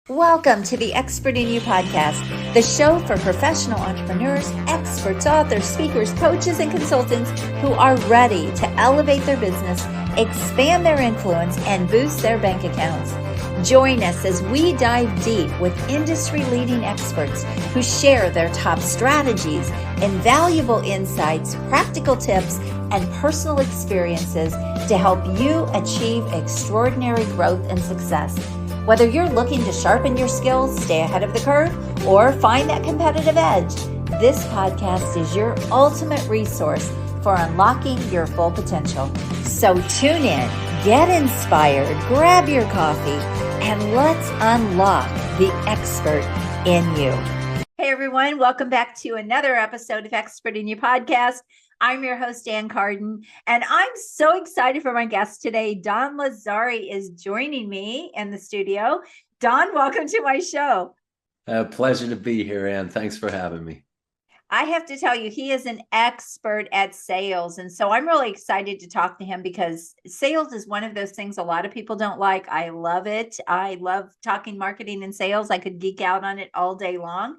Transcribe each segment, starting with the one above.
Welcome to the Expert in You podcast, the show for professional entrepreneurs, experts, authors, speakers, coaches, and consultants who are ready to elevate their business, expand their influence, and boost their bank accounts. Join us as we dive deep with industry-leading experts who share their top strategies, invaluable insights, practical tips, and personal experiences to help you achieve extraordinary growth and success. Whether you're looking to sharpen your skills, stay ahead of the curve, or find that competitive edge, this podcast is your ultimate resource for unlocking your full potential. So tune in, get inspired, grab your coffee, and let's unlock the expert in you. Hey everyone, welcome back to another episode of Expert in You podcast. I'm your host, Ann Carden, and I'm so excited for my guest today. Don Lazzari is joining me in the studio. Don, welcome to my show. Pleasure to be here, Ann. Thanks for having me. I have to tell you, he is an expert at sales. And so I'm really excited to talk to him because sales is one of those things a lot of people don't like. I love it. I love talking marketing and sales. I could geek out on it all day long.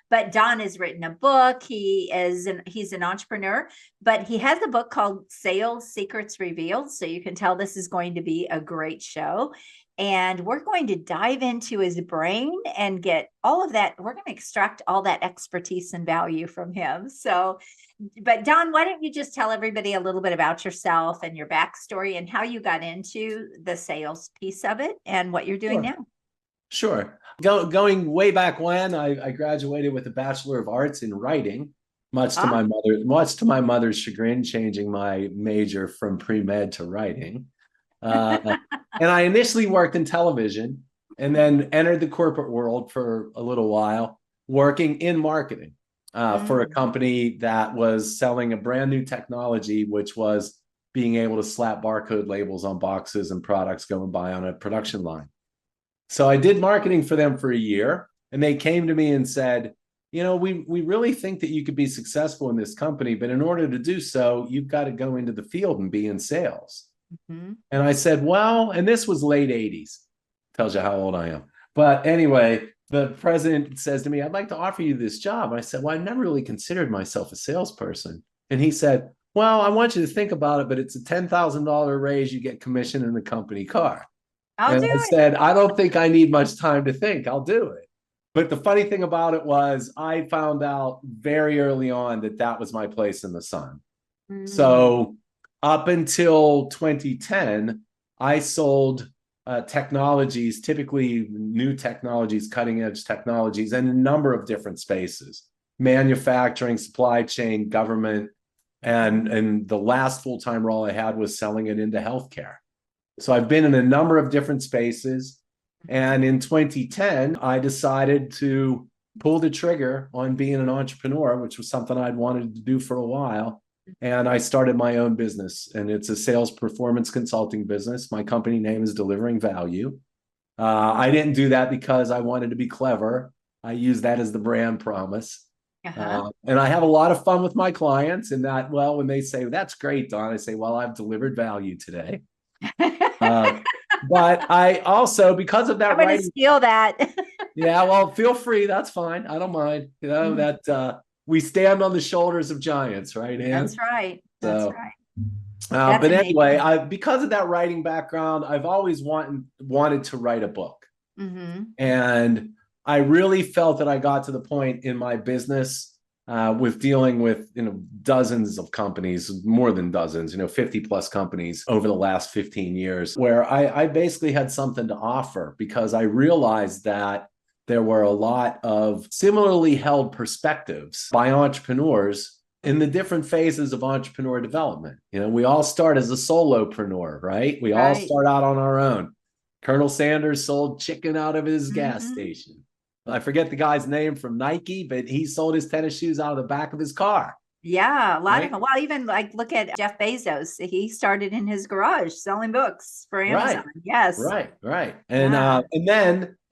But Don has written a book. He's an entrepreneur, but he has a book called Sales Secrets Revealed. So you can tell this is going to be a great show. And we're going to dive into his brain and get all of that. We're going to extract all that expertise and value from him. So, but Don, why don't you just tell everybody a little bit about yourself and your backstory and how you got into the sales piece of it and what you're doing now? Sure. Going way back when, I graduated with a Bachelor of Arts in writing, much to my mother's chagrin, changing my major from pre-med to writing. And I initially worked in television and then entered the corporate world for a little while, working in marketing for a company that was selling a brand new technology, which was being able to slap barcode labels on boxes and products going by on a production line. So I did marketing for them for a year, and they came to me and said, you know, we really think that you could be successful in this company, but in order to do so, you've got to go into the field and be in sales. Mm-hmm. And I said, well, and this was late 80s, tells you how old I am. But anyway, the president says to me, I'd like to offer you this job. And I said, well, I never really considered myself a salesperson. And he said, well, I want you to think about it, but it's a $10,000 raise. You get commission in the company car. I said, I don't think I need much time to think. I'll do it. But the funny thing about it was I found out very early on that that was my place in the sun. Mm-hmm. So up until 2010, I sold technologies, typically new technologies, cutting edge technologies, and a number of different spaces: manufacturing, supply chain, government. And the last full-time role I had was selling it into healthcare. So I've been in a number of different spaces. And in 2010, I decided to pull the trigger on being an entrepreneur, which was something I'd wanted to do for a while. And I started my own business, and it's a sales performance consulting business. My company name is Delivering Value. I didn't do that because I wanted to be clever. I use that as the brand promise. And I have a lot of fun with my clients in that, well, when they say, that's great, Don, I say, well, I've delivered value today. But I also, because of that, I'm going to steal that. Yeah, well, feel free. That's fine. I don't mind. You know, that we stand on the shoulders of giants, right, Ann? That's right. That's right. But amazing. Anyway, because of that writing background, I've always wanted to write a book. Mm-hmm. And I really felt that I got to the point in my business with dealing with, dozens of companies, more than dozens, 50 plus companies over the last 15 years, where I basically had something to offer, because I realized that there were a lot of similarly held perspectives by entrepreneurs in the different phases of entrepreneur development. We all start as a solopreneur, right? We all start out on our own. Colonel Sanders sold chicken out of his gas station. I forget the guy's name from Nike, but he sold his tennis shoes out of the back of his car. Yeah, a lot of them. Well, even look at Jeff Bezos. He started in his garage selling books for Amazon. Right. Yes. Right. And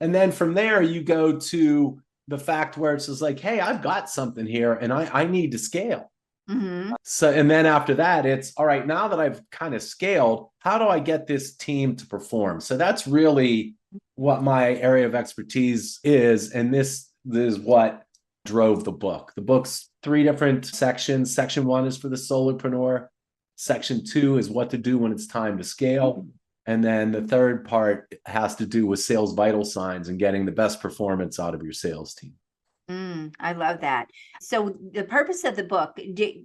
and then from there you go to the fact where it's just like, hey, I've got something here and I need to scale. Mm-hmm. So, and then after that, it's all right, now that I've kind of scaled, how do I get this team to perform? So that's really what my area of expertise is. And this is what drove the book. The book's three different sections. Section one is for the solopreneur. Section two is what to do when it's time to scale. And then the third part has to do with sales vital signs and getting the best performance out of your sales team. I love that. So the purpose of the book,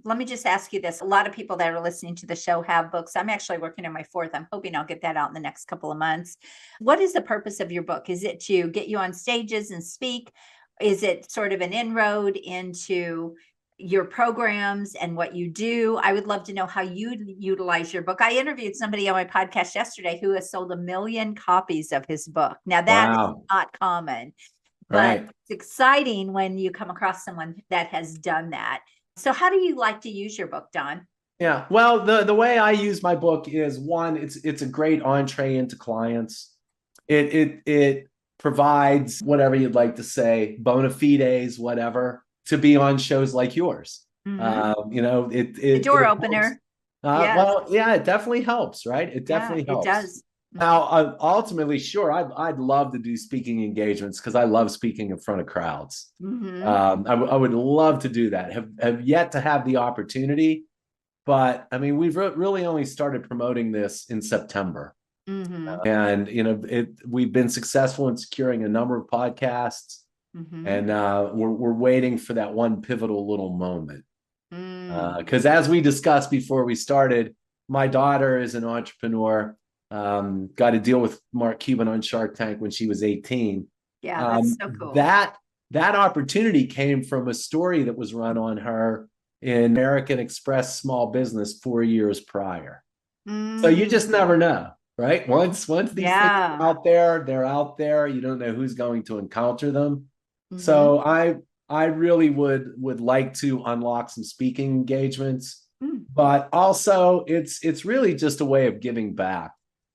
let me just ask you this. A lot of people that are listening to the show have books. I'm actually working on my fourth. I'm hoping I'll get that out in the next couple of months. What is the purpose of your book? Is it to get you on stages and speak? Is it sort of an inroad into your programs and what you do? I would love to know how you utilize your book. I interviewed somebody on my podcast yesterday who has sold 1 million copies of his book. Now that is not common. But it's exciting when you come across someone that has done that. So how do you like to use your book, Don? Yeah, well, the way I use my book is, one, it's a great entree into clients. It provides, whatever you'd like to say, bona fides, whatever, to be on shows like yours. The door opener. Yes. Well, yeah, it definitely helps, right? It definitely helps. It does. Now, ultimately, sure, I'd love to do speaking engagements because I love speaking in front of crowds. I would love to do that. Have yet to have the opportunity, but I mean, we've really only started promoting this in September, and we've been successful in securing a number of podcasts, and we're waiting for that one pivotal little moment. Because as we discussed before we started, my daughter is an entrepreneur. Got to deal with Mark Cuban on Shark Tank when she was 18. Yeah, that's so cool. That opportunity came from a story that was run on her in American Express small business 4 years prior. So you just never know, right? Once these things are out there, they're out there. You don't know who's going to encounter them. So I really would like to unlock some speaking engagements, but also it's really just a way of giving back.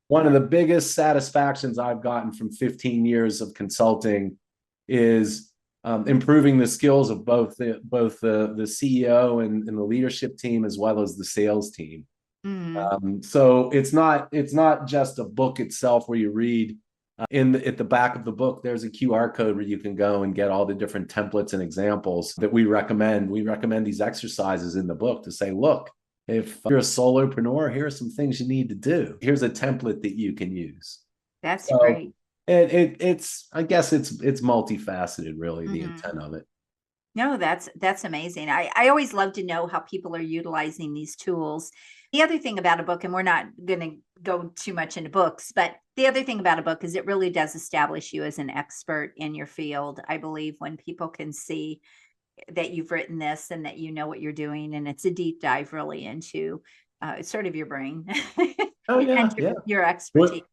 One of the biggest satisfactions I've gotten from 15 years of consulting is improving the skills of both the CEO and the leadership team, as well as the sales team. So it's not just a book itself where you read. At the back of the book, there's a QR code where you can go and get all the different templates and examples that we recommend. We recommend these exercises in the book to say, look, if you're a solopreneur, here are some things you need to do. Here's a template that you can use. That's great. I guess it's multifaceted, really, the intent of it. No, that's amazing. I always love to know how people are utilizing these tools. The other thing about a book, and we're not going to go too much into books, but the other thing about a book is it really does establish you as an expert in your field. I believe when people can see that you've written this and that you know what you're doing, and it's a deep dive really into sort of your brain. Your expertise.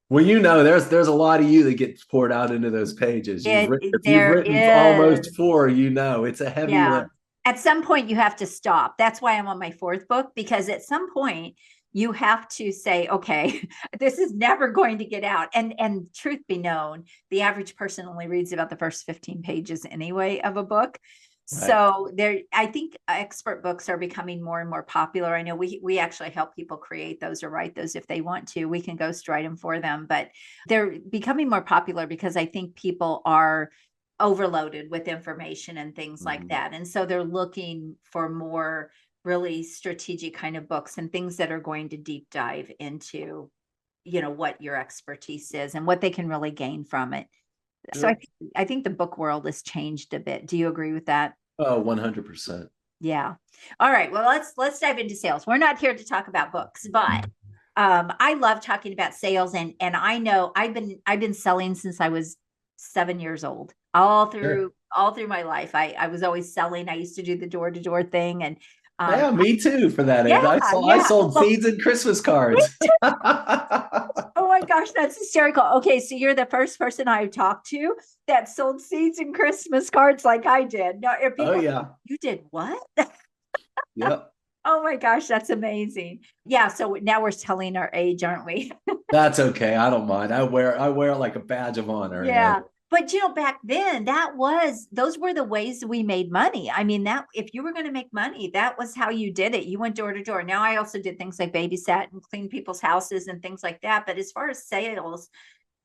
Well, there's a lot of you that gets poured out into those pages. You've written almost 4, it's a heavy lift. At some point you have to stop. That's why I'm on my 4th book, because at some point you have to say, okay, this is never going to get out. And truth be known, the average person only reads about the first 15 pages anyway of a book. Right. So I think expert books are becoming more and more popular. I know we actually help people create those or write those if they want to. We can ghostwrite them for them, but they're becoming more popular because I think people are overloaded with information and things like that. And so they're looking for more really strategic kind of books and things that are going to deep dive into, what your expertise is and what they can really gain from it. So I think the book world has changed a bit. Do you agree with that? Oh, 100%. Yeah. All right. Well, let's dive into sales. We're not here to talk about books, but I love talking about sales, and I know I've been selling since I was 7 years old, all through my life. I was always selling. I used to do the door-to-door thing, and me too, for that age. I sold seeds and Christmas cards. Oh my gosh, that's hysterical. Okay, so you're the first person I've talked to that sold seeds and Christmas cards like I did. No, if people, you did what? Yep. Oh my gosh, that's amazing. Yeah, so now we're telling our age, aren't we? That's okay. I don't mind. I wear it like a badge of honor. Yeah. But back then those were the ways we made money. I mean, that if you were going to make money, that was how you did it. You went door to door. Now I also did things like babysat and clean people's houses and things like that. But as far as sales,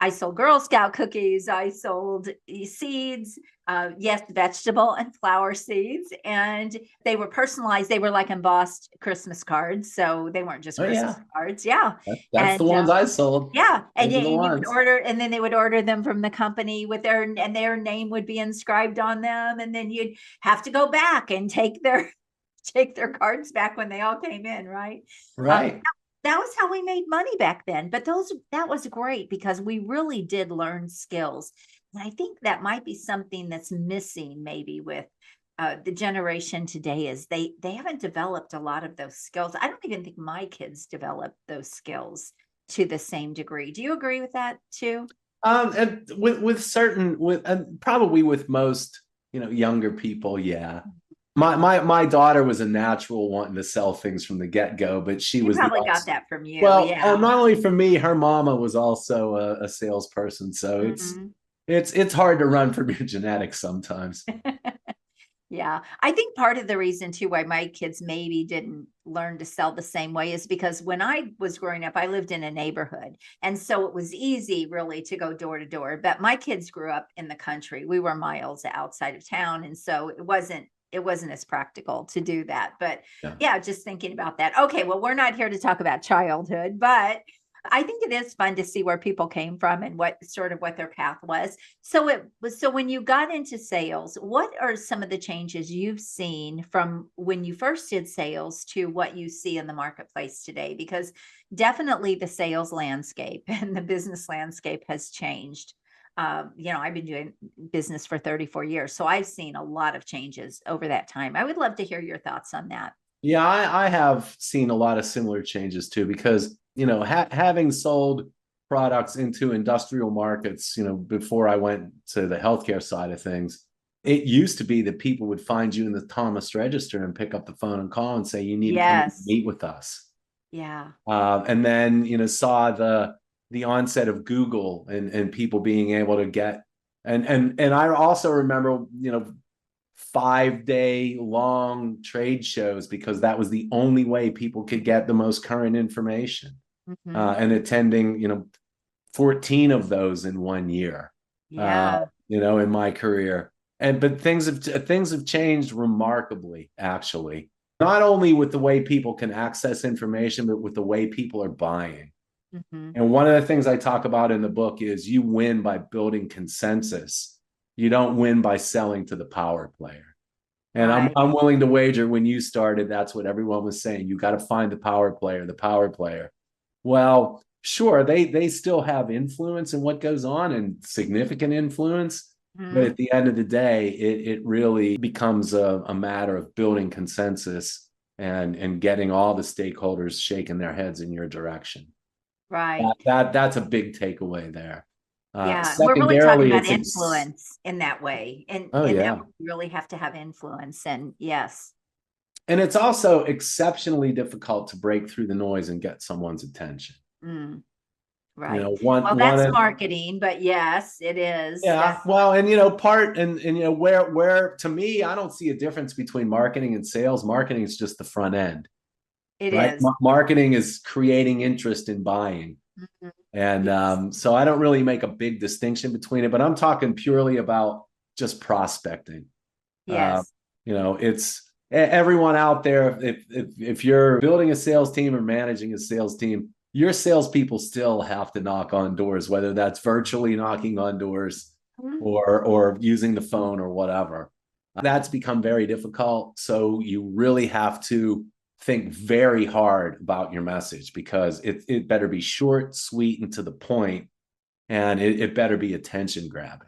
I sold Girl Scout cookies. I sold seeds, yes, vegetable and flower seeds. And they were personalized. They were like embossed Christmas cards. So they weren't just Oh Christmas yeah, cards. Yeah. that's the And ones I sold. yeah. And, Those are the and you would ones. order, and then they would order them from the company with their name would be inscribed on them. And then you'd have to go back and take their cards back when they all came in, right? Right. That was how we made money back then. But that was great because we really did learn skills. And I think that might be something that's missing maybe with the generation today is they haven't developed a lot of those skills. I don't even think my kids developed those skills to the same degree. Do you agree with that too? And and probably with most, younger people, yeah. My daughter was a natural wanting to sell things from the get-go, but she She was the probably got that from you. well, Yeah. not only from me, her mama was also a salesperson, so Mhm. it's hard to run from your genetics sometimes. Yeah. I think part of the reason too why my kids maybe didn't learn to sell the same way is because when I was growing up, I lived in a neighborhood. And so it was easy really to go door to door. But my kids grew up in the country. We were miles outside of town. And so it wasn't as practical to do that. But Yeah. yeah, just thinking about that. Okay, well, we're not here to talk about childhood, but I think it is fun to see where people came from and what their path was. So when you got into sales, what are some of the changes you've seen from when you first did sales to what you see in the marketplace today? Because definitely the sales landscape and the business landscape has changed. I've been doing business for 34 years, so I've seen a lot of changes over that time. I would love to hear your thoughts on that. Yeah, I have seen a lot of similar changes too, because having sold products into industrial markets, before I went to the healthcare side of things, it used to be that people would find you in the Thomas Register and pick up the phone and call and say you need to come Yes. meet with us. Yeah. And then saw the onset of Google and people being able to get and I also remember 5-day long trade shows because that was the only way people could get the most current information. Mhm. And attending 14 of those in one year, Yeah. in my career. But things have changed remarkably, actually, not only with the way people can access information, but with the way people are buying. Mhm. And one of the things I talk about in the book is you win by building consensus. You don't win by selling to the power player. And I'm Right. I'm willing to wager when you started, that's what everyone was saying. You got to find the power player, the power player. Well, sure, they still have influence in what goes on and significant influence. But Mhm. at the end of the day, it really becomes a matter of building consensus and getting all the stakeholders shaking their heads in your direction. Right. That's a big takeaway there. Yeah. And we're really talking Secondarily, about influence in that way. And oh in that yeah. way, you really have to have influence. And yes. And it's also exceptionally difficult to break through the noise and get someone's attention. Mm, You right. know, one Well, one that's of marketing, but yes, it is. yeah, That's well, and part and where to me, I don't see a difference between marketing and sales. Marketing is just the front end, it right? is. Marketing is creating interest in buying. Mhm. And Yes. so I don't really make a big distinction between it, but I'm talking purely about just prospecting. Uh, Yes. it's everyone out there. If you're building a sales team or managing a sales team, your salespeople still have to knock on doors, whether that's virtually knocking on doors Mhm. or using the phone or whatever. That's become very difficult. So you really have to think very hard about your message because it better be short, sweet, and to the point, and it better be attention grabbing.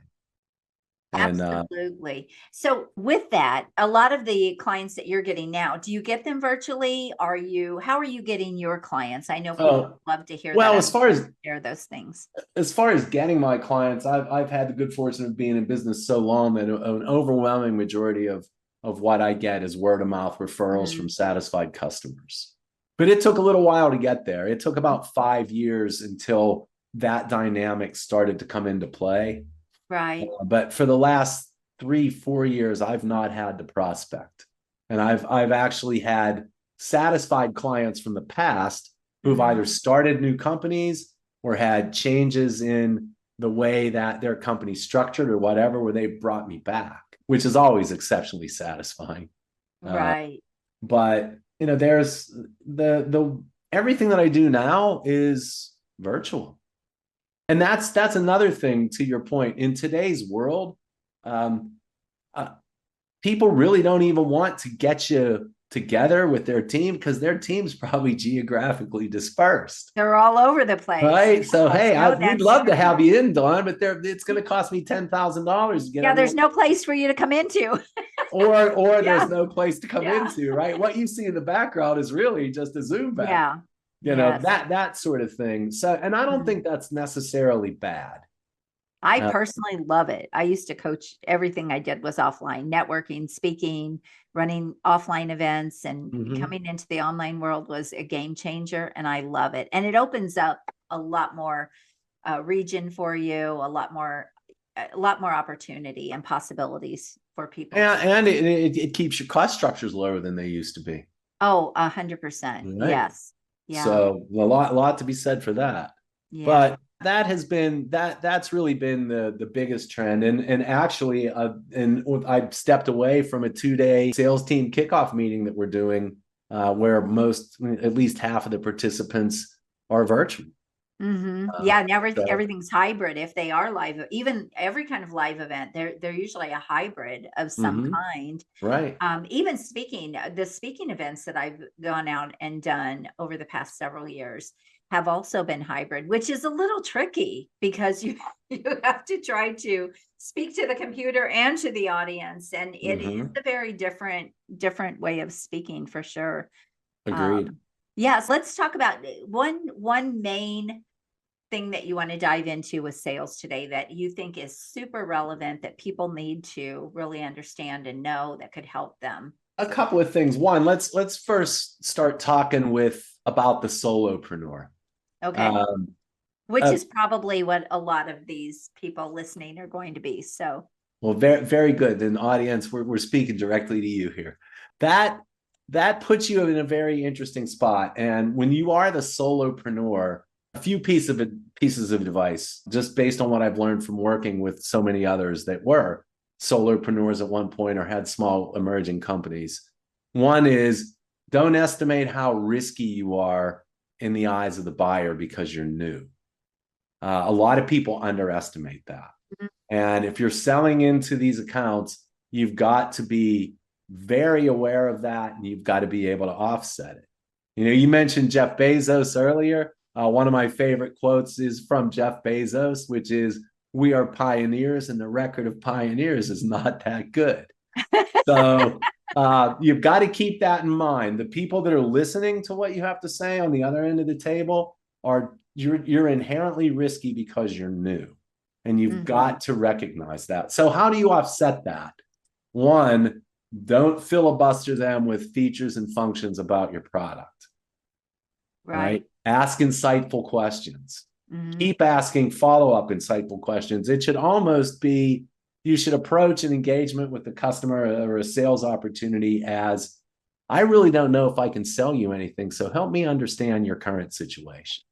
And Absolutely. So with that, a lot of the clients that you're getting now, do you get them virtually? How are you getting your clients? I know people oh, love to hear that. well, I love to share those things. as far as getting my clients, I've had the good fortune of being in business so long that an overwhelming majority of what I get is word of mouth referrals from Mhm. satisfied customers. But it took a little while to get there. It took about 5 years until that dynamic started to come into play. Right. But for the last 3-4 years, I've not had to prospect, and I've actually had satisfied clients from the past who've either Mhm. started new companies or had changes in the way that their company's structured or whatever, where they've brought me back, which is always exceptionally satisfying. Right. But there's the everything that I do now is virtual. And that's another thing, to your point. In today's world, people really don't even want to get you together with their team because their team's probably geographically dispersed. They're all over the place. Right. So, hey, we'd love to have you in, Dawn, but it's going to cost me $10,000 to get. Yeah, there's no place for you to come into. or there's no place to come into, right? What you see in the background is really just a Zoom back. That sort of thing. So, and I don't think that's necessarily bad. I personally love it. I used to coach. Everything I did was offline: networking, speaking, running offline events, and coming into the online world was a game changer. And I love it. And it opens up a lot more region for you, a lot more opportunity and possibilities for people. And it keeps your cost structures lower than they used to be. Oh, 100%. Right? Yes. Yeah. So a lot to be said for that. Yeah. But that's really been the biggest trend. And actually, I've stepped away from a 2-day sales team kickoff meeting that we're doing, where at least half of the participants are virtual. Yeah, and everything's hybrid. If they are live, even every kind of live event, they're usually a hybrid of some kind. Right. Even the speaking events that I've gone out and done over the past several years have also been hybrid, which is a little tricky because you have to try to speak to the computer and to the audience, and it is a very different way of speaking for sure. Agreed. Yes, let's talk about one main thing that you want to dive into with sales today that you think is super relevant, that people need to really understand and know, that could help them. A couple of things. One, let's first start talking about the solopreneur. Okay. Which is probably what a lot of these people listening are going to be. So, well, very, very good. Then, audience, we're speaking directly to you here. That puts you in a very interesting spot. And when you are the solopreneur, a few pieces of advice, just based on what I've learned from working with so many others that were solopreneurs at one point or had small emerging companies. One is, don't estimate how risky you are in the eyes of the buyer because you're new. A lot of people underestimate that. And if you're selling into these accounts, you've got to be very aware of that, and you've got to be able to offset it. You mentioned Jeff Bezos earlier. One of my favorite quotes is from Jeff Bezos, which is, "We are pioneers, and the record of pioneers is not that good." So you've got to keep that in mind. The people that are listening to what you have to say on the other end of the table you're inherently risky because you're new, and you've got to recognize that. So how do you offset that? One, don't filibuster them with features and functions about your product. Right? Ask insightful questions. Keep asking follow-up insightful questions. It should almost be, you should approach an engagement with the customer or a sales opportunity as, "I really don't know if I can sell you anything, so help me understand your current situation."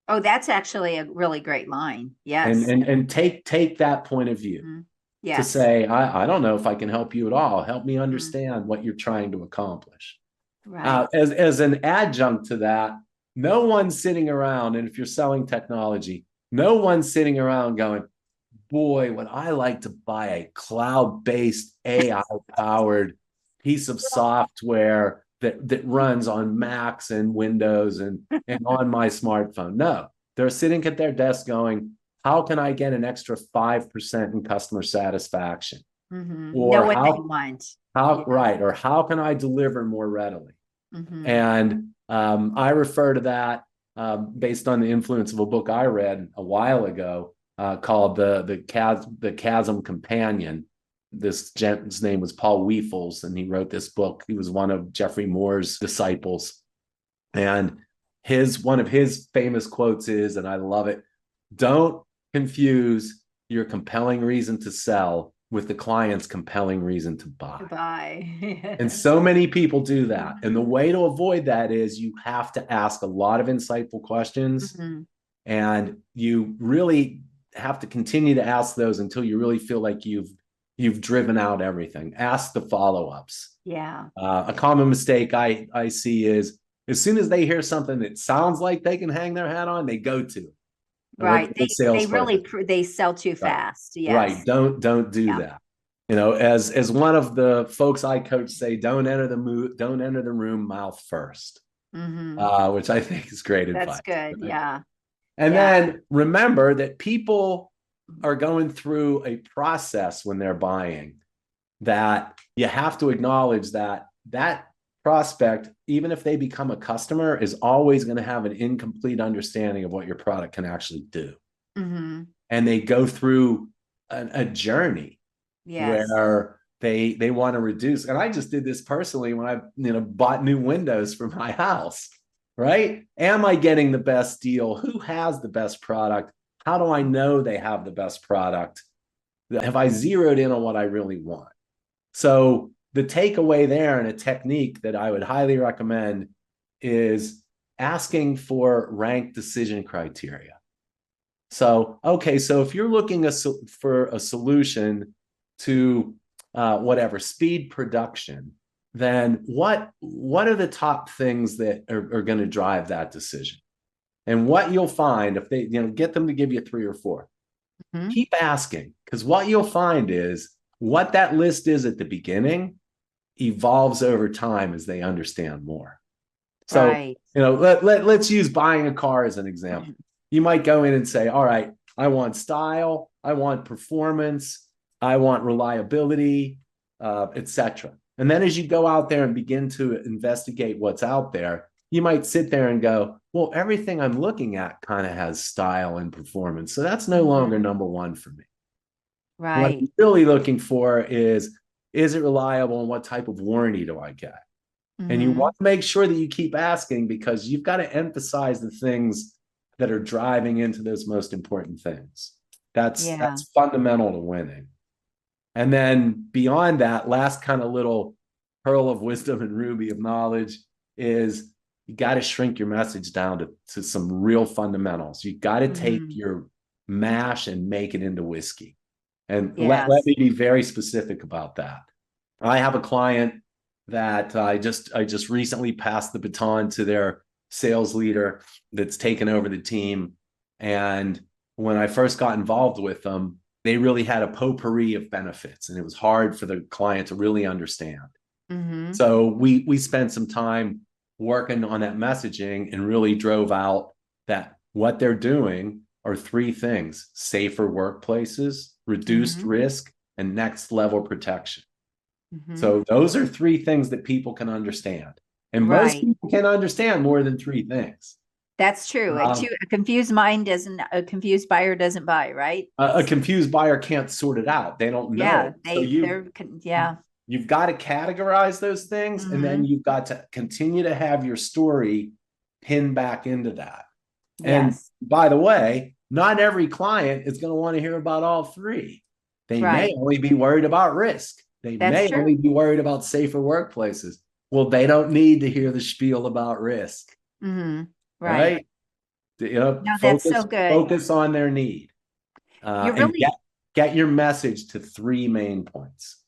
Oh, that's actually a really great line. Yes. And take that point of view. Yes. To say, I don't know if I can help you at all. Help me understand what you're trying to accomplish. Right. As an adjunct to that, no one's sitting around, and if you're selling technology, no one's sitting around going, "Boy, would I like to buy a cloud-based AI-powered piece of software that runs on Macs and Windows and on my smartphone." No, they're sitting at their desk going, "How can I get an extra 5% in customer satisfaction?" Or know what they want. Or how can I deliver more readily? And I refer to that based on the influence of a book I read a while ago called the Chasm Companion. This gent's name was Paul Weifels, and he wrote this book. He was one of Jeffrey Moore's disciples. And one of his famous quotes is, and I love it, "Don't confuse your compelling reason to sell with the client's compelling reason to buy." And so many people do that. And the way to avoid that is you have to ask a lot of insightful questions. And you really have to continue to ask those until you really feel like you've driven out everything. Ask the follow-ups. Yeah. A common mistake I see is as soon as they hear something that sounds like they can hang their hat on, they go to it. And what Right. the They really, salesperson. they sell too Right. fast. Right. Yes. Don't do Yeah. that. As one of the folks I coach say, don't enter the room mouth first, Mm-hmm. which I think is great That's advice. good. Right? Yeah. And Yeah. then remember that people are going through a process when they're buying, that you have to acknowledge that that prospect, even if they become a customer, is always going to have an incomplete understanding of what your product can actually do. Mm-hmm. And they go through a journey Yes. where they want to reduce. And I just did this personally when I bought new windows for my house. Right? Am I getting the best deal? Who has the best product? How do I know they have the best product? Have I zeroed in on what I really want? So the takeaway there, and a technique that I would highly recommend, is asking for ranked decision criteria. So, okay, so if you're looking for a solution to whatever speed production, then what are the top things that are going to drive that decision? And what you'll find, if they get them to give you 3 or 4, Mm-hmm. keep asking, because what you'll find is what that list is at the beginning evolves over time as they understand more. So, Right. let's use buying a car as an example. You might go in and say, all right, I want style, I want performance, I want reliability, etc. And then as you go out there and begin to investigate what's out there, you might sit there and go, well, everything I'm looking at kind of has style and performance. So that's no longer number one for me. What Right. I'm really looking for is it reliable, and what type of warranty do I get? And you Mm-hmm. want to make sure that you keep asking, because you've got to emphasize the things that are driving into those most important things. Yeah. That's fundamental to winning. And then beyond that, last kind of little pearl of wisdom and ruby of knowledge is you got to shrink your message down to some real fundamentals. You got to take Mm-hmm. your mash and make it into whiskey. And let Yes. me be very specific about that. I have a client that I just recently passed the baton to their sales leader that's taken over the team. And when I first got involved with them, they really had a potpourri of benefits, and it was hard for the client to really understand. Mm-hmm. So we spent some time working on that messaging and really drove out that what they're doing are 3 things: safer workplaces, reduced Mm-hmm. risk, and next level protection. Mm-hmm. So those are 3 things that people can understand. And most Right. people can understand more than 3 things. That's true. A confused mind doesn't, a confused buyer doesn't buy, right? A confused buyer can't sort it out. They don't Yeah. know. So Yeah. you've got to categorize those things, and then Mm-hmm. you've got to continue to have your story pinned back into that. And Yes. by the way, not every client is going to want to hear about all 3. They may Right. only be worried about risk. They That's may true. only be worried about safer workplaces. Well, they don't need to hear the spiel about risk, Mm-hmm. Right. right? No, that's so Focus good. focus on their need, You're and really, get your message to 3 main points.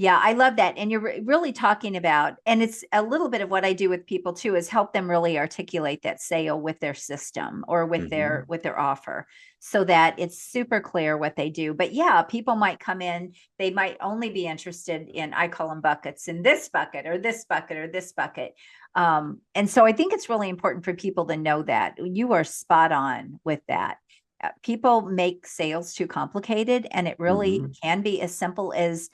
yeah, I love that. And you're really talking about, and it's a little bit of what I do with people too, is help them really articulate that sale with their system or with Mm-hmm. their offer, so that it's super clear what they do. But yeah, people might come in, they might only be interested in, I call them buckets, in this bucket or this bucket or this bucket. And so I think it's really important for people to know that. You are spot on with that. People make sales too complicated, and it really Mm-hmm. can be as simple as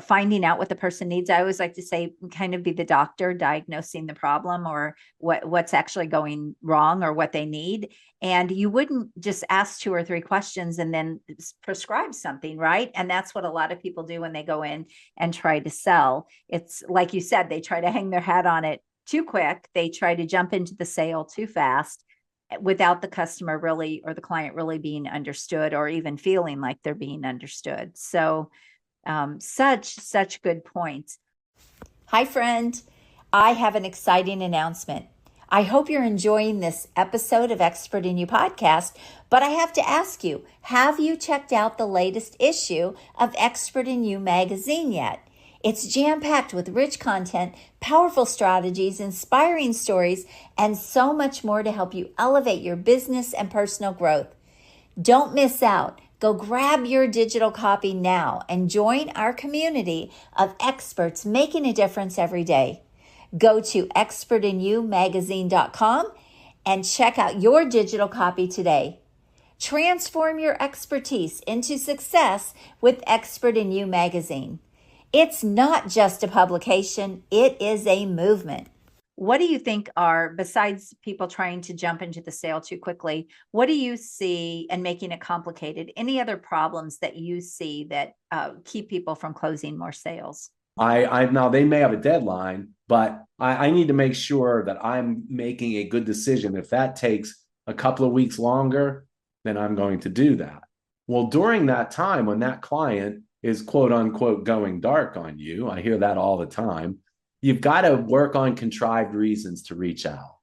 finding out what the person needs. I always like to say, kind of be the doctor diagnosing the problem, or what's actually going wrong, or what they need. And you wouldn't just ask 2 or 3 questions and then prescribe something, right? And that's what a lot of people do when they go in and try to sell. It's like you said, they try to hang their hat on it too quick. They try to jump into the sale too fast, without the customer really, or the client really being understood, or even feeling like they're being understood. So such good points. Hi, friend. I have an exciting announcement. I hope you're enjoying this episode of Expert in You podcast, but I have to ask you, have you checked out the latest issue of Expert in You magazine yet? It's jam-packed with rich content, powerful strategies, inspiring stories, and so much more to help you elevate your business and personal growth. Don't miss out. Go grab your digital copy now and join our community of experts making a difference every day. Go to expertinyoumagazine.com and check out your digital copy today. Transform your expertise into success with Expert in You magazine. It's not just a publication, it is a movement. What do you think are, besides people trying to jump into the sale too quickly, what do you see and making it complicated? Any other problems that you see that keep people from closing more sales? Now they may have a deadline, but I need to make sure that I'm making a good decision. If that takes a couple of weeks longer, then I'm going to do that. Well, during that time when that client is quote unquote going dark on you, I hear that all the time, you've got to work on contrived reasons to reach out.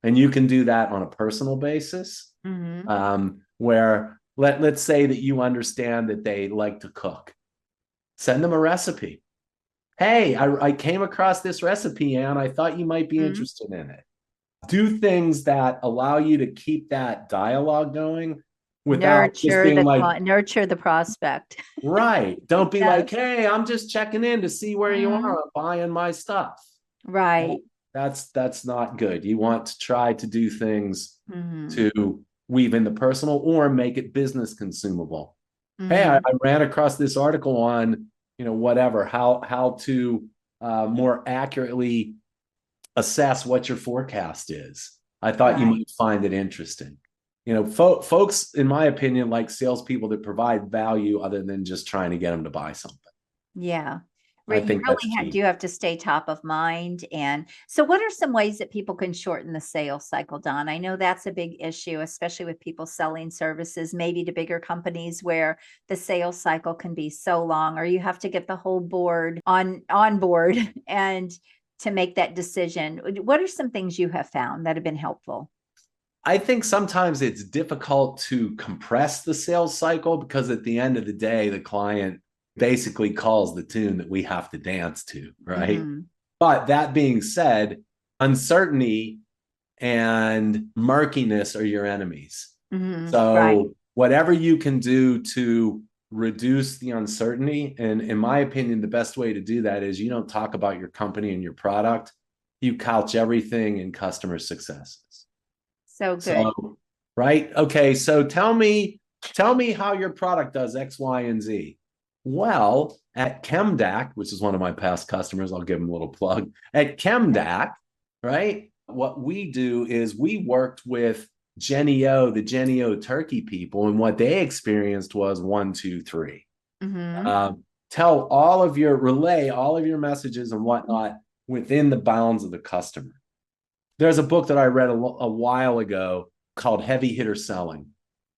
And you can do that on a personal basis, where let's say that you understand that they like to cook. Send them a recipe. Hey, I came across this recipe, Ann. I thought you might be interested in it. Do things that allow you to keep that dialogue going without just being nurture the prospect. Right. Don't be like, hey, I'm just checking in to see where you are buying my stuff. Right. That's not good. You want to try to do things to weave in the personal or make it business consumable. Hey, I ran across this article on, whatever, how to more accurately assess what your forecast is. I thought you might find it interesting. Folks, in my opinion, like salespeople that provide value other than just trying to get them to buy something. Yeah. I think you really do have to stay top of mind. And so what are some ways that people can shorten the sales cycle, Don? I know that's a big issue, especially with people selling services, maybe to bigger companies where the sales cycle can be so long, or you have to get the whole board on board and to make that decision. What are some things you have found that have been helpful? I think sometimes it's difficult to compress the sales cycle because at the end of the day, the client basically calls the tune that we have to dance to, right? But that being said, uncertainty and murkiness are your enemies. So whatever you can do to reduce the uncertainty, and in my opinion, the best way to do that is you don't talk about your company and your product. You couch everything in customer successes. So good. Right? Okay, so tell me how your product does X, Y, and Z. Well, at ChemDAC, which is one of my past customers, I'll give them a little plug. At ChemDAC, right, what we do is we worked with Genio, the Genio turkey people, and what they experienced was 1, 2, 3. Relay all of your messages and whatnot within the bounds of the customer. There's a book that I read a while ago called Heavy Hitter Selling.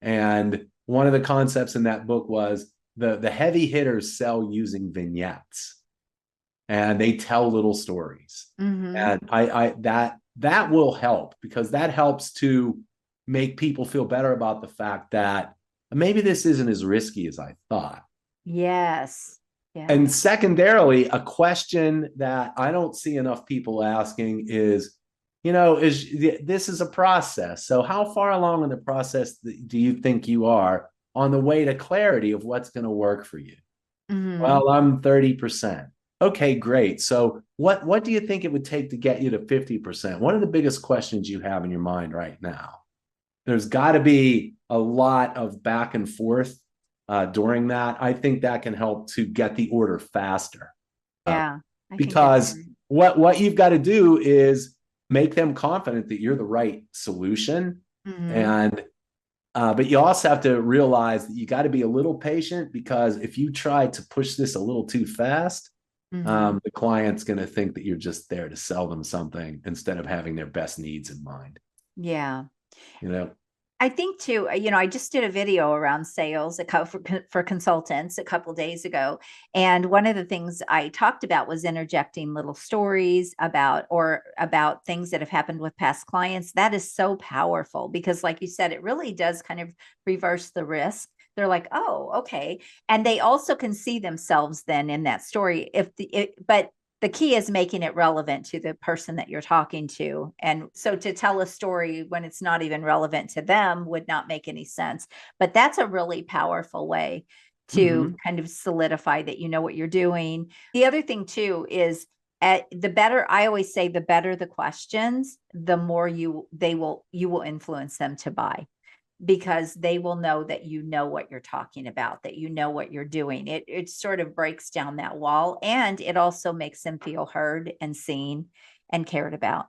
And one of the concepts in that book was the heavy hitters sell using vignettes. And they tell little stories. And that will help, because that helps to make people feel better about the fact that maybe this isn't as risky as I thought. Yes. Yeah. And secondarily, a question that I don't see enough people asking is, this is a process. So how far along in the process do you think you are on the way to clarity of what's going to work for you? Well, I'm 30%. Okay, great. So what do you think it would take to get you to 50%? One of the biggest questions you have in your mind right now. There's got to be a lot of back and forth during that. I think that can help to get the order faster. Yeah. Because what you've got to do is make them confident that you're the right solution. And but you also have to realize that you got to be a little patient, because if you try to push this a little too fast, the client's going to think that you're just there to sell them something instead of having their best needs in mind. Yeah. I think too, I just did a video around sales for consultants a couple days ago. And one of the things I talked about was interjecting little stories about things that have happened with past clients. That is so powerful because, like you said, it really does kind of reverse the risk. They're like, oh, okay. And they also can see themselves then in that story. But the key is making it relevant to the person that you're talking to. And so to tell a story when it's not even relevant to them would not make any sense. But that's a really powerful way to kind of solidify that you know what you're doing. The other thing too is I always say the better the questions, the more you will influence them to buy, because they will know that you know what you're talking about, that you know what you're doing. It sort of breaks down that wall, and it also makes them feel heard and seen and cared about.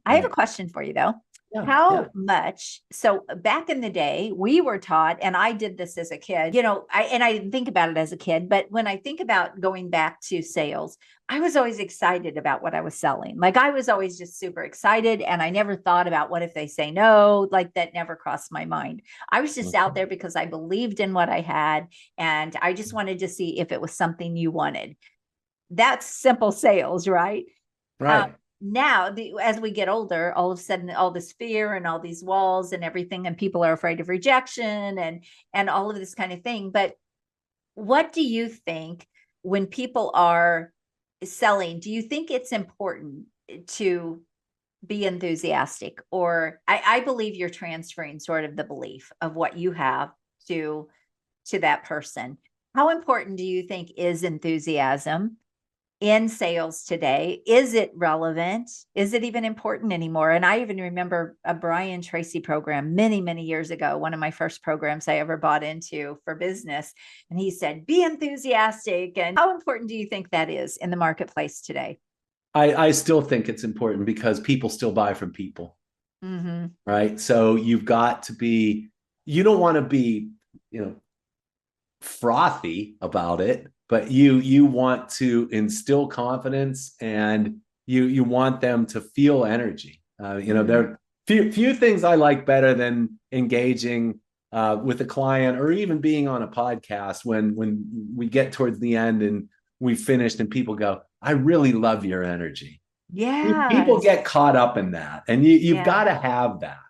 I have a question for you though. How much, so back in the day, we were taught, and I did this as a kid, I didn't think about it as a kid, but when I think about going back to sales, I was always excited about what I was selling. Like I was always just super excited. And I never thought about what if they say no, like that never crossed my mind. I was just out there because I believed in what I had. And I just wanted to see if it was something you wanted. That's simple sales, right? Right. Now, as we get older, all of a sudden, all this fear and all these walls and everything, and people are afraid of rejection and all of this kind of thing. But what do you think when people are selling? Do you think it's important to be enthusiastic? Or I believe you're transferring sort of the belief of what you have to that person. How important do you think is enthusiasm in sales today? Is it relevant? Is it even important anymore? And I even remember a Brian Tracy program many, many years ago, one of my first programs I ever bought into for business. And he said, be enthusiastic. And how important do you think that is in the marketplace today? I still think it's important because people still buy from people. Right. So you've got to be, you don't want to be, frothy about it, but you want to instill confidence, and you want them to feel energy. There are few things I like better than engaging with a client, or even being on a podcast when we get towards the end and we finished and people go, I really love your energy. Yeah. People get caught up in that, and you've got to have that.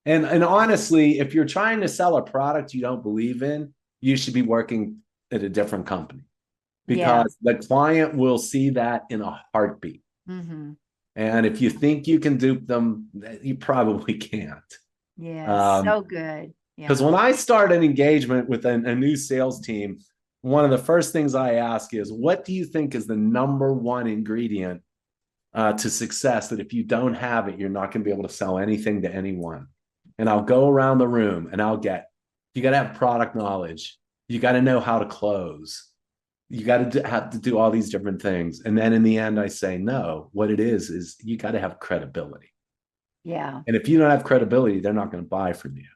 And honestly, if you're trying to sell a product you don't believe in, you should be working at a different company, because the client will see that in a heartbeat. And if you think you can dupe them, you probably can't. So good. Because when I start an engagement with a new sales team, one of the first things I ask is, what do you think is the number one ingredient to success, that if you don't have it, you're not going to be able to sell anything to anyone? And I'll go around the room and you got to have product knowledge. You got to know how to close. You got to have to do all these different things. And then in the end, I say, no, what it is you got to have credibility. And if you don't have credibility, they're not going to buy from you.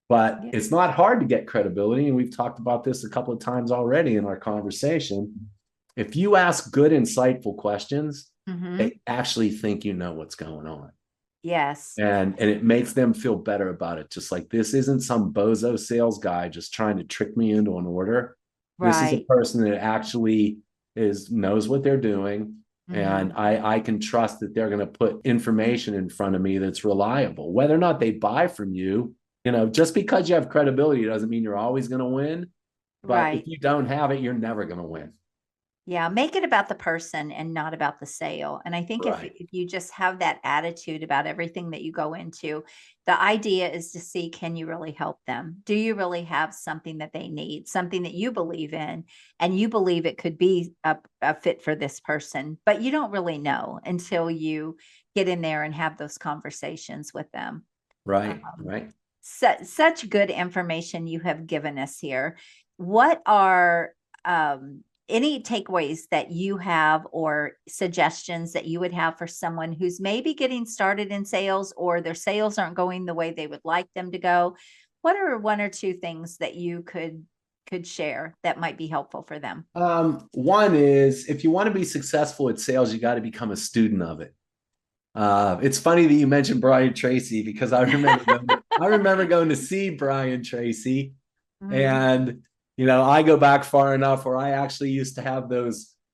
But it's not hard to get credibility. And we've talked about this a couple of times already in our conversation. If you ask good, insightful questions, they actually think you know what's going on. And it makes them feel better about it. Just like, this isn't some bozo sales guy just trying to trick me into an order. This is a person that actually knows what they're doing. And I can trust that they're going to put information in front of me that's reliable. Whether or not they buy from you, just because you have credibility doesn't mean you're always going to win. But if you don't have it, you're never going to win. Make it about the person and not about the sale. And I think if you just have that attitude about everything that you go into, the idea is to see, can you really help them? Do you really have something that they need, something that you believe in, and you believe it could be a fit for this person, but you don't really know until you get in there and have those conversations with them. Right. Such good information you have given us here. What are any takeaways that you have, or suggestions that you would have for someone who's maybe getting started in sales, or their sales aren't going the way they would like them to go? What are one or two things that you could share that might be helpful for them? One is, if you want to be successful at sales, you got to become a student of it. It's funny that you mentioned Brian Tracy, because I remember I remember going to see Brian Tracy, Mhm. and I go back far enough where I actually used to have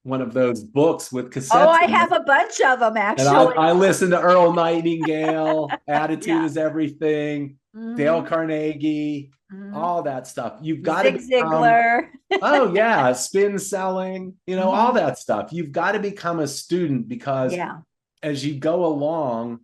one of those books with Oh, cassettes I in it. have a bunch of them And I actually. listened to Earl Nightingale, Attitude Yeah. is Everything, Dale Hmm. Carnegie, Hmm. all that stuff. You've got to Zig become, Ziglar. oh yeah, spin selling, all Hmm. that stuff. You've got to become a student, because Yeah. as you go along,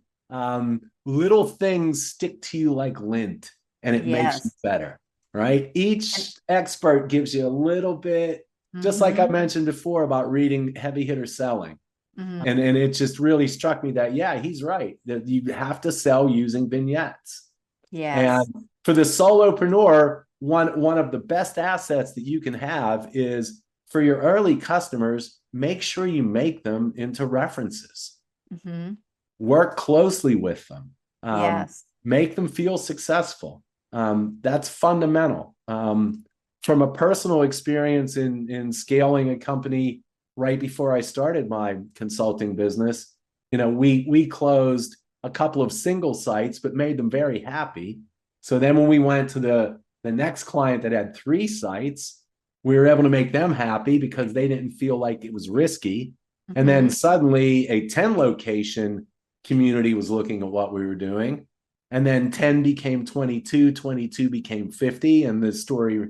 little things stick to you like lint, and it makes you Yes. better, right? And, Each expert gives you a little bit, just like I hmm. mentioned before about reading Heavy Hitter Selling. Hmm. And it just really struck me that, yeah, he's right, that you have to sell using vignettes. And Yes. for the solopreneur, one of the best assets that you can have is, for your early customers, make sure you make them into references. Hmm. Work closely with them. Yes. Make them feel successful. That's fundamental. From a personal experience in scaling a company right before I started my consulting business, we closed a couple of single sites, but made them very happy. So then when we went to the next client that had 3 sites, we were able to make them happy because they didn't feel like it was risky. And then Hmm. suddenly a 10 location community was looking at what we were doing. And then 10 became 22, 22 became 50, and the story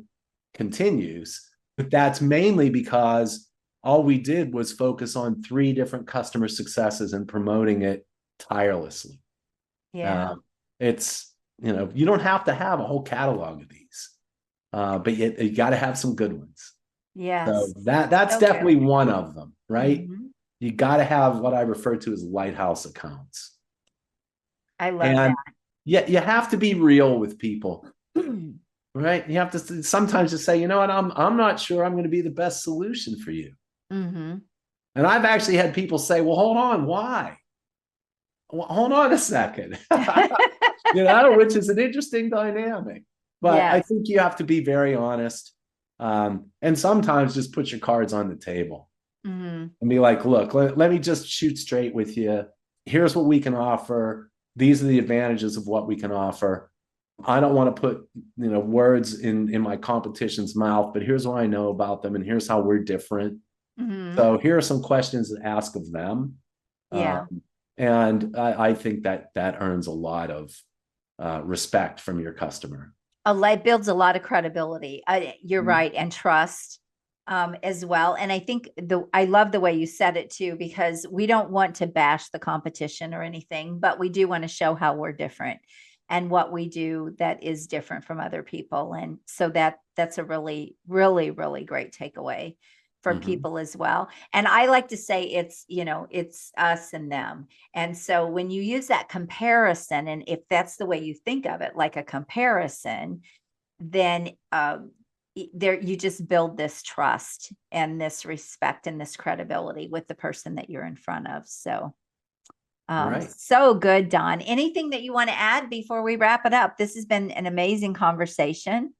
continues. But that's mainly because all we did was focus on 3 different customer successes and promoting it tirelessly. Yeah. Um, it's, you don't have to have a whole catalog of these, but you got to have some good ones. So Yes. that's So true. definitely one of them, right? Hmm. You got to have what I refer to as lighthouse accounts. I love And that. yet you have to be real with people, right? You have to sometimes just say, you know what, I'm not sure I'm going to be the best solution for you. Hmm. And I've actually had people say, well, hold on, why? Well, hold on a second. Which is an interesting dynamic. But I Yes. think you have to be very honest, and sometimes just put your cards on the table Hmm. and be like, look, let me just shoot straight with you. Here's what we can offer. These are the advantages of what we can offer. I don't want to put words in my competition's mouth, but here's what I know about them, and here's how we're different. Hmm. So here are some questions to ask of them, Yeah. and I think that earns a lot of respect from your customer. A light builds a lot of credibility. You're Mhm. right, and trust as well. And I think I love the way you said it too, because we don't want to bash the competition or anything, but we do want to show how we're different and what we do that is different from other people. And so that's a really, really, really great takeaway for Mhm. people as well. And I like to say it's us and them. And so when you use that comparison, and if that's the way you think of it, like a comparison, then there you just build this trust and this respect and this credibility with the person that you're in front of. So Right. so good, Don. Anything that you want to add before we wrap it up? This has been an amazing conversation.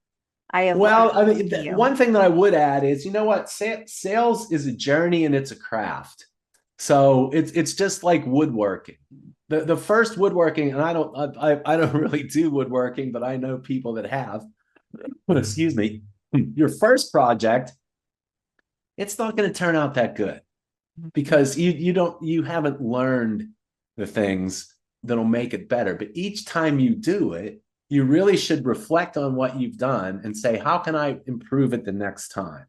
I have learned Well, I mean, from you. one thing that I would add is, you know what, sales is a journey and it's a craft. So it's just like woodworking. The first woodworking, and I don't really do woodworking, but I know people that have. But excuse me, your first project, it's not going to turn out that good, Mhm. because you haven't learned the things that'll make it better. But each time you do it, you really should reflect on what you've done and say, how can I improve it the next time?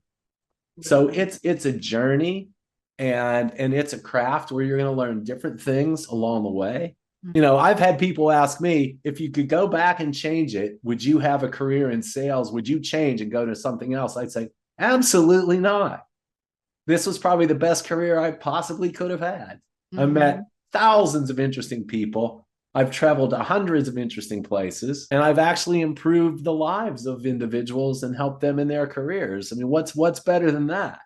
So Absolutely. it's a journey, and it's a craft where you're going to learn different things along the way. I've had people ask me, if you could go back and change it, would you have a career in sales? Would you change and go to something else? I'd say, absolutely not. This was probably the best career I possibly could have had. I Hmm. met thousands of interesting people. I've traveled to hundreds of interesting places, and I've actually improved the lives of individuals and helped them in their careers. I mean, what's better than that?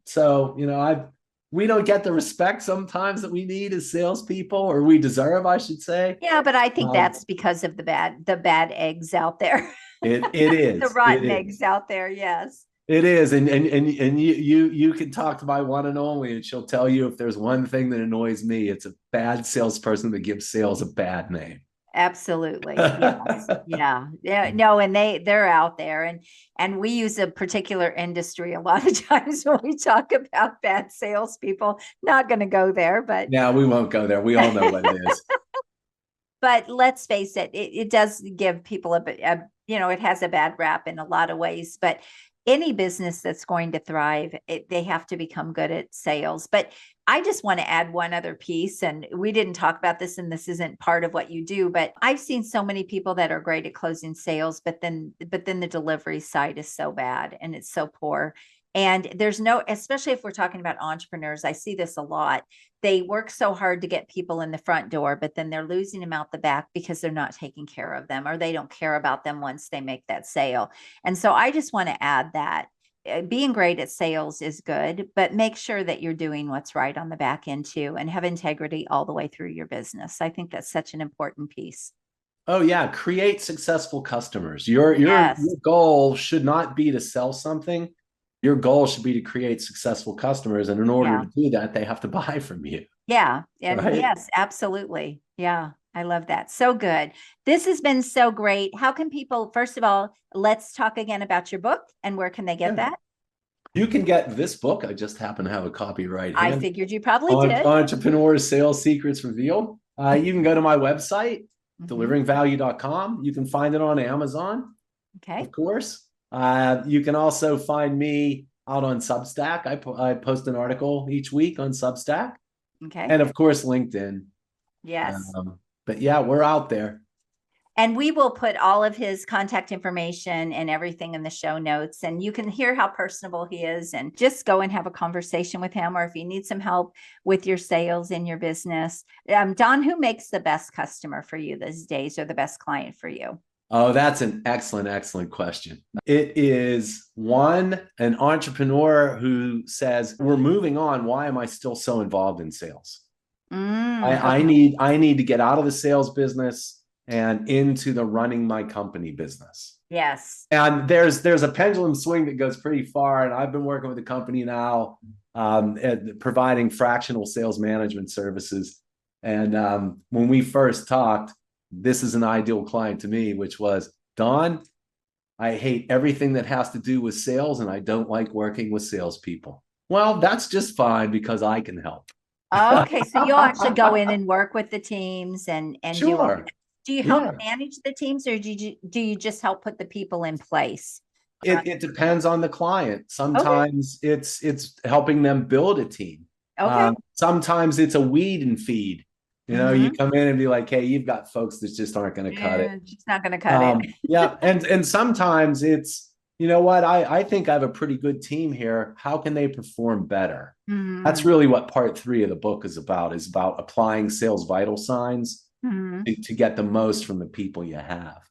So, we don't get the respect sometimes that we need as salespeople, or we deserve, I should say. Yeah, but I think Um, that's because of the bad eggs out there. it The is, it rotten is. eggs out there. Yes. It is, and you can talk to my one and only, and she'll tell you, if there's one thing that annoys me, it's a bad salesperson that gives sales a bad name. Absolutely. Yes. Yeah. Yeah. No, and they're out there, and we use a particular industry a lot of times when we talk about bad salespeople. Not going to go there, but Now we won't go there. We all know what it is. but let's face it, it does give people it has a bad rap in a lot of ways, but any business that's going to thrive, they have to become good at sales. But I just want to add one other piece, and we didn't talk about this, and this isn't part of what you do, but I've seen so many people that are great at closing sales, but then the delivery side is so bad and it's so poor. And there's no, especially if we're talking about entrepreneurs, I see this a lot. They work so hard to get people in the front door, but then they're losing them out the back because they're not taking care of them, or they don't care about them once they make that sale. And so I just want to add that being great at sales is good, but make sure that you're doing what's right on the back end too, and have integrity all the way through your business. I think that's such an important piece. Oh yeah, create successful customers. Your Yes. goal should not be to sell something. Your goal should be to create successful customers, and in order Yeah. to do that, they have to buy from you, Yeah. And right? yes, absolutely. Yeah. I love that. So good. This has been so great. How can people, first of all, let's talk again about your book, and where can they get Yeah. that? You can get this book. I just happen to have a copy right I here. figured you probably On did. Entrepreneur Sales Secrets Revealed. You can go to my website, Mhm. deliveringvalue.com. You can find it on Amazon, Okay. of course. You can also find me out on Substack. I post an article each week on Substack, Okay. and of course, LinkedIn. Yes. But yeah, we're out there. And we will put all of his contact information and everything in the show notes. And you can hear how personable he is, and just go and have a conversation with him. Or if you need some help with your sales in your business, Don, who makes the best customer for you these days, or the best client for you? Oh, that's an excellent question. It is an entrepreneur who says, we're moving on. Why am I still so involved in sales? Okay. I need to get out of the sales business and into the running my company business. Yes. And there's a pendulum swing that goes pretty far. And I've been working with a company now, providing fractional sales management services. And when we first talked, this is an ideal client to me, which was, Don, I hate everything that has to do with sales, and I don't like working with salespeople. Well, that's just fine because I can help. Okay. So you'll actually go in and work with the teams and do all. Sure. Do you help Yeah. manage the teams, or do you just help put the people in place? It depends on the client. Okay. Sometimes it's helping them build a team. Okay. Sometimes it's a weed and feed. You Mm-hmm. come in and be like, hey, you've got folks that just aren't going to cut it. Yeah, it's not going to cut it. Yeah, and sometimes it's, you know what, I think I have a pretty good team here. How can they perform better? That's Mm-hmm. really what part 3 of the book is about applying sales vital signs Mm-hmm. to get the most from the people you have.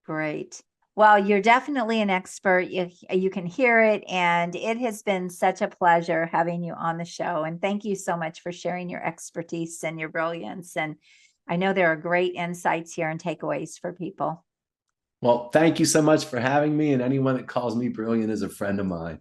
Great. Well, you're definitely an expert. You can hear it, and it has been such a pleasure having you on the show. And thank you so much for sharing your expertise and your brilliance. And I know there are great insights here and takeaways for people. Well, thank you so much for having me, and anyone that calls me brilliant is a friend of mine.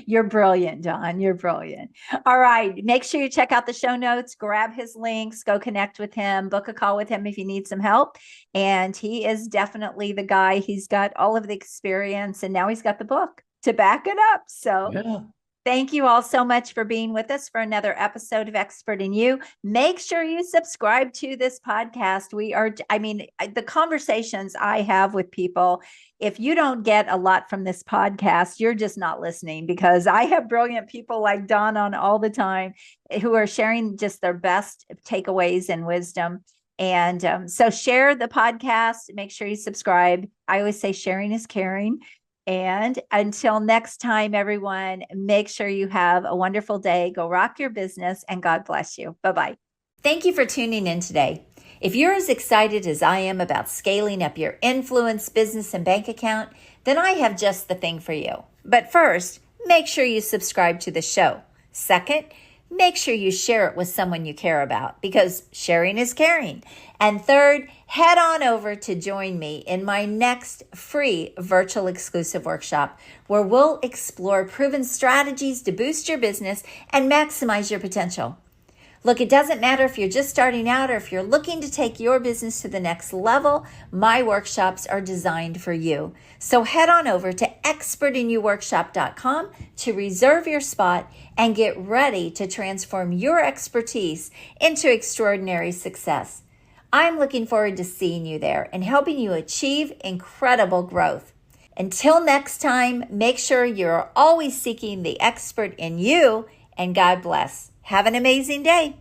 You're brilliant, Don. You're brilliant. All right. Make sure you check out the show notes, grab his links, go connect with him, book a call with him if you need some help. And he is definitely the guy. He's got all of the experience, and now he's got the book to back it up. So Yeah. thank you all so much for being with us for another episode of Expert in You. Make sure you subscribe to this podcast. The conversations I have with people, if you don't get a lot from this podcast, you're just not listening, because I have brilliant people like Don on all the time who are sharing just their best takeaways and wisdom. And so share the podcast. Make sure you subscribe. I always say sharing is caring. And until next time, everyone, make sure you have a wonderful day. Go rock your business, and God bless you. Bye-bye. Thank you for tuning in today. If you're as excited as I am about scaling up your influence, business, and bank account, then I have just the thing for you. But first, make sure you subscribe to the show. Second, make sure you share it with someone you care about, because sharing is caring. And third, head on over to join me in my next free virtual exclusive workshop, where we'll explore proven strategies to boost your business and maximize your potential. Look, it doesn't matter if you're just starting out or if you're looking to take your business to the next level, my workshops are designed for you. So head on over to expertinyouworkshop.com to reserve your spot and get ready to transform your expertise into extraordinary success. I'm looking forward to seeing you there and helping you achieve incredible growth. Until next time, make sure you're always seeking the expert in you, and God bless. Have an amazing day.